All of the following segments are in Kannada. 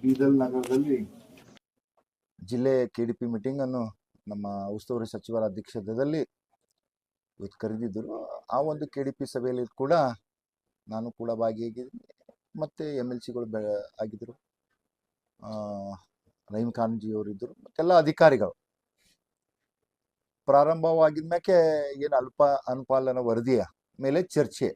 ಬೀದರ್ ನಗರದಲ್ಲಿ ಜಿಲ್ಲೆ KDP ಮೀಟಿಂಗ್ ಅನ್ನು ನಮ್ಮ ಉಸ್ತುವಾರಿ ಸಚಿವರ ಅಧ್ಯಕ್ಷತೆಯಲ್ಲಿ ಇವತ್ತು ಕರೆದಿದ್ದರು. ಆ ಒಂದು KDP ಸಭೆಯಲ್ಲಿ ಕೂಡ ನಾನು ಕೂಡ ಭಾಗಿಯಾಗಿದ್ದೀನಿ. ಮತ್ತು MLCಗಳು ಆಗಿದ್ದರು, ರಹೀಮ್ ಖಾನ್ ಜಿ ಅವರಿದ್ದರು, ಮತ್ತೆಲ್ಲ ಅಧಿಕಾರಿಗಳು. ಪ್ರಾರಂಭವಾಗಿದ ಮ್ಯಾಕೆ ಏನು ಅನುಪಾಲನ ವರದಿಯ ಮೇಲೆ ಚರ್ಚೆ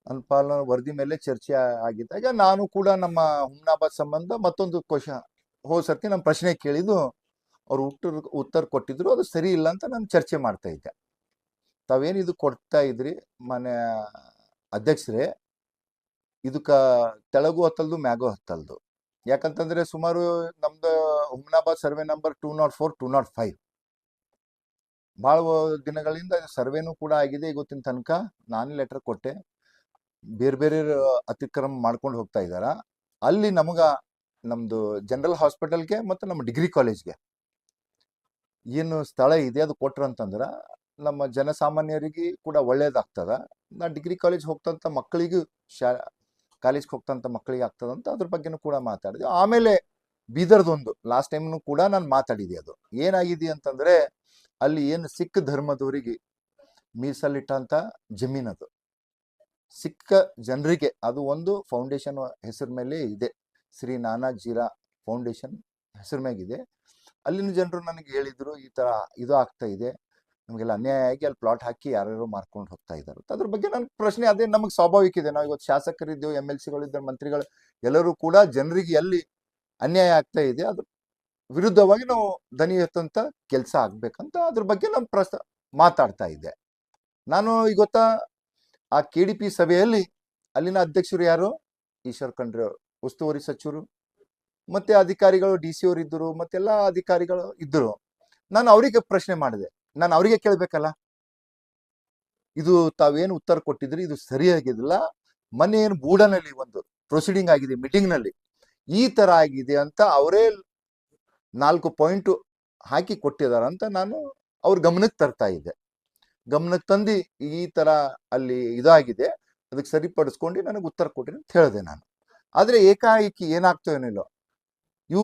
ಅನುಪಾಲನ ವರದಿ ಮೇಲೆ ಚರ್ಚೆ ಆಗಿದ್ದಾಗ ನಾನು ಕೂಡ ನಮ್ಮ ಹುಮ್ನಾಬಾದ್ ಸಂಬಂಧ ಮತ್ತೊಂದು ಕ್ವಶನ್ ಸರ್ತಿ ನಮ್ಮ ಪ್ರಶ್ನೆ ಕೇಳಿದ್ದು ಅವ್ರು ಉತ್ತರ ಕೊಟ್ಟಿದ್ರು. ಅದು ಸರಿ ಇಲ್ಲ ಅಂತ ನಾನು ಚರ್ಚೆ ಮಾಡ್ತಾ ಇದ್ದೆ. ತಾವೇನು ಇದು ಕೊಡ್ತಾ ಇದ್ರಿ ಮನೆ ಅಧ್ಯಕ್ಷರೇ, ಇದಕ್ಕ ತೆಳಗು ಹತ್ತಲ್ದು ಮ್ಯಾಗು ಹತ್ತಲ್ದು. ಯಾಕಂತಂದ್ರೆ ಸುಮಾರು ನಮ್ದು ಹುಮ್ನಾಬಾದ್ ಸರ್ವೆ ನಂಬರ್ 204, 205 ಭಾಳ ದಿನಗಳಿಂದ ಸರ್ವೆನೂ ಕೂಡ ಆಗಿದೆ. ಇವತ್ತಿನ ತನಕ ನಾನು ಲೆಟರ್ ಕೊಟ್ಟೆ, ಬೇರೆ ಬೇರೆ ಅತಿಕ್ರಮ ಮಾಡ್ಕೊಂಡು ಹೋಗ್ತಾ ಇದ್ದಾರ. ಅಲ್ಲಿ ನಮ್ದು ಜನರಲ್ ಹಾಸ್ಪಿಟಲ್ಗೆ ಮತ್ತು ನಮ್ಮ ಡಿಗ್ರಿ ಕಾಲೇಜ್ಗೆ ಏನು ಸ್ಥಳ ಇದೆ ಅದು ಕೊಟ್ರಂತಂದ್ರೆ ನಮ್ಮ ಜನಸಾಮಾನ್ಯರಿಗೆ ಕೂಡ ಒಳ್ಳೇದಾಗ್ತದ. ನಾ ಡಿಗ್ರಿ ಕಾಲೇಜ್ ಹೋಗ್ತಂತ ಮಕ್ಕಳಿಗೂ ಕಾಲೇಜ್ಗೆ ಹೋಗ್ತಂತ ಮಕ್ಕಳಿಗೆ ಆಗ್ತದಂತ ಅದ್ರ ಬಗ್ಗೆನೂ ಕೂಡ ಮಾತಾಡಿದೆ. ಆಮೇಲೆ ಬೀದರ್ದೊಂದು ಲಾಸ್ಟ್ ಟೈಮ್ನು ಕೂಡ ನಾನು ಮಾತಾಡಿದೆ. ಅದು ಏನಾಗಿದೆ ಅಂತಂದ್ರೆ ಅಲ್ಲಿ ಏನು ಸಿಖ್ ಧರ್ಮದವರಿಗೆ ಮೀಸಲಿಟ್ಟಂತ ಜಮೀನದು ಸಿಖ್ ಜನರಿಗೆ, ಅದು ಒಂದು ಫೌಂಡೇಶನ್ ಹೆಸರು ಮೇಲೆ ಇದೆ, ಶ್ರೀ ನಾನಾಜೀರಾ ಫೌಂಡೇಶನ್ ಹೆಸರು ಮ್ಯಾಗಿದೆ. ಅಲ್ಲಿನ ಜನರು ನನಗೆ ಹೇಳಿದ್ರು, ಈ ತರ ಇದು ಆಗ್ತಾ ಇದೆ, ನಮಗೆಲ್ಲ ಅನ್ಯಾಯ ಆಗಿ ಅಲ್ಲಿ ಪ್ಲಾಟ್ ಹಾಕಿ ಯಾರ್ಯಾರು ಮಾರ್ಕೊಂಡು ಹೋಗ್ತಾ ಇದ್ದಾರೆ. ಅದ್ರ ಬಗ್ಗೆ ನನ್ನ ಪ್ರಶ್ನೆ ಅದೇ. ನಮಗೆ ಸ್ವಾಭಾವಿಕ ಇದೆ, ನಾವು ಇವತ್ತು ಶಾಸಕರಿದ್ದೇವೆ, MLCಗಳಿದ್ದಾರೆ, ಮಂತ್ರಿಗಳು ಎಲ್ಲರೂ ಕೂಡ ಜನರಿಗೆ ಎಲ್ಲಿ ಅನ್ಯಾಯ ಆಗ್ತಾ ಇದೆ ಅದ್ರ ವಿರುದ್ಧವಾಗಿ ನಾವು ದನಿ ಎತ್ತಂತ ಕೆಲಸ ಆಗ್ಬೇಕಂತ ಅದ್ರ ಬಗ್ಗೆ ನಾನು ಮಾತಾಡ್ತಾ ಇದ್ದೆ. ನಾನು ಇವತ್ತ ಆ KDP ಸಭೆಯಲ್ಲಿ ಅಲ್ಲಿನ ಅಧ್ಯಕ್ಷರು ಯಾರು, ಈಶ್ವರ್ ಖಂಡ್ರೆ ಅವರು, ಉಸ್ತುವಾರಿ ಸಚಿವರು, ಮತ್ತೆ ಅಧಿಕಾರಿಗಳು DC ಅವರು ಇದ್ದರು, ಮತ್ತೆಲ್ಲ ಅಧಿಕಾರಿಗಳು ಇದ್ದರು. ನಾನು ಅವರಿಗೆ ಪ್ರಶ್ನೆ ಮಾಡಿದೆ, ನಾನು ಅವರಿಗೆ ಕೇಳಬೇಕಲ್ಲ, ಇದು ತಾವೇನು ಉತ್ತರ ಕೊಟ್ಟಿದ್ರಿ ಇದು ಸರಿಯಾಗಿದಿಲ್ಲ. ಮೊನ್ನೆ ಏನು ಬೂಡನಲ್ಲಿ ಒಂದು ಪ್ರೊಸೀಡಿಂಗ್ ಆಗಿದೆ, ಮೀಟಿಂಗ್ ನಲ್ಲಿ ಈ ತರ ಆಗಿದೆ ಅಂತ ಅವರೇ 4 ಪಾಯಿಂಟ್ ಹಾಕಿ ಕೊಟ್ಟಿದಾರಂತ ನಾನು ಅವ್ರ ಗಮನಕ್ಕೆ ತರ್ತಾ ಇದ್ದೆ. ಗಮನಕ್ಕೆ ತಂದು ಈ ತರ ಅಲ್ಲಿ ಇದಾಗಿದೆ, ಅದಕ್ಕೆ ಸರಿಪಡಿಸ್ಕೊಂಡು ನನಗೆ ಉತ್ತರ ಕೊಟ್ಟಿರಿ ಅಂತ ಹೇಳಿದೆ ನಾನು. ಆದ್ರೆ ಏಕಾಏಕಿ ಏನಾಗ್ತೋ ಏನಿಲ್ಲೋ